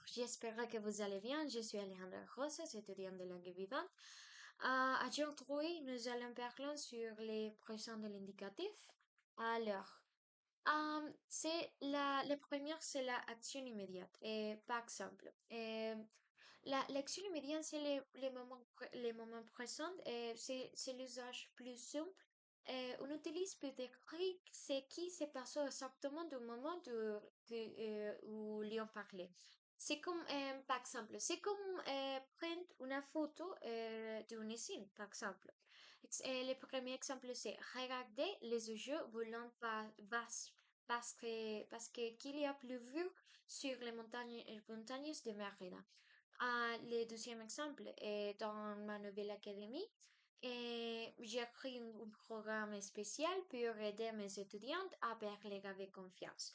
j'espère que vous allez bien. Je suis Alejandra Rosas, étudiante de langue vivante. Aujourd'hui, nous allons parler sur les présents de l'indicatif. Alors, la première, c'est l'action immédiate. Par exemple, l'action immédiate, c'est les moments présents, c'est l'usage plus simple. On utilise pour décrire ce qui s'est passé exactement du moment où l'on parlait. C'est comme, par exemple, c'est comme prendre une photo d'une scène, par exemple. Le premier exemple, c'est regarder les yeux volants parce que qu'il y a plu sur les montagnes de Merida. Le deuxième exemple est dans ma nouvelle académie. J'ai créé un programme spécial pour aider mes étudiants à parler avec confiance.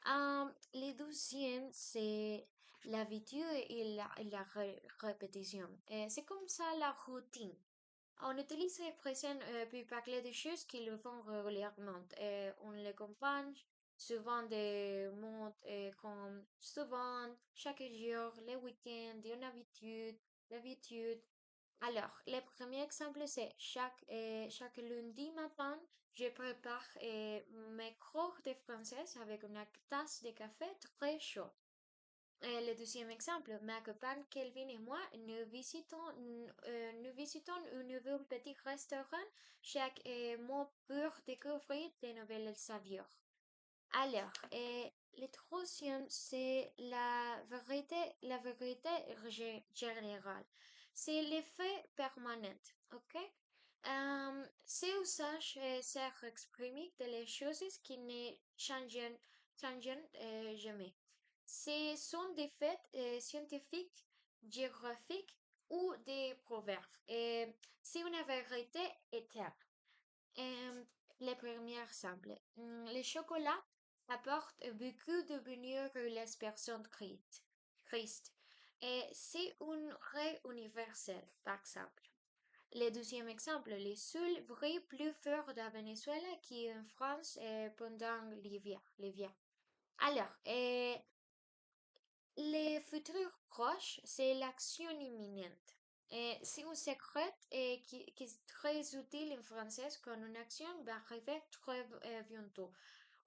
Le deuxième, c'est l'habitude et la répétition. C'est comme ça la routine. On utilise les présents pour parler des choses qui le font régulièrement. On les accompagne souvent des mots comme souvent, chaque jour, les week-ends, une habitude, l'habitude. Alors, le premier exemple, c'est chaque lundi matin, je prépare mes cours de français avec une tasse de café très chaud. Le deuxième exemple, ma copine Kelvin et moi, nous visitons un nouveau petit restaurant chaque mois pour découvrir de nouvelles saveurs. Alors, le troisième, c'est la vérité générale. C'est l'effet permanent, ok? C'est usage sert à exprimer les choses qui ne changent jamais. Ce sont des faits scientifiques, géographiques ou des proverbes. C'est une vérité éternelle. Euh, le premier exemple. Le chocolat apporte beaucoup de bonheur que les personnes tristes. Et c'est une règle universelle, par exemple. Le deuxième exemple, le sol brille plus fort dans Venezuela qu'en France pendant l'hiver. Alors, le futur proche, c'est l'action imminente. C'est un secret qui est très utile en français quand une action va arriver très bientôt.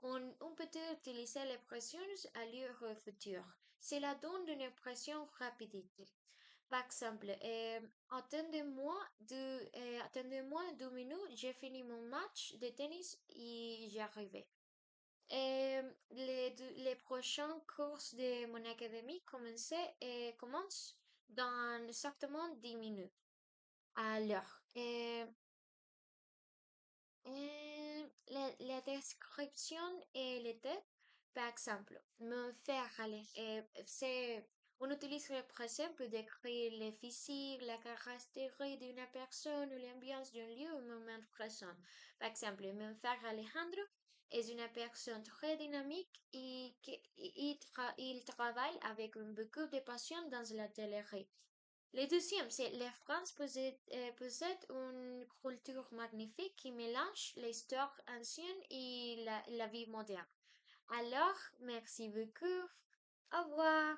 On peut utiliser l'expression à l'heure future. Cela donne une impression rapidité. Par exemple, attendez-moi 2 minutes, j'ai fini mon match de tennis et j'y arrivé. Les prochains cours de mon académie commencent dans exactement 10 minutes. Alors, la description et les têtes, par exemple, me faire aller. On utilise le présent pour décrire le physique, la caractéristique d'une personne ou l'ambiance d'un lieu au moment présent. Par exemple, me faire Alejandro est une personne très dynamique et il travaille avec beaucoup de passion dans la télé. Le deuxième, c'est la France possède une culture magnifique qui mélange l'histoire ancienne et la vie moderne. Alors, merci beaucoup. Au revoir.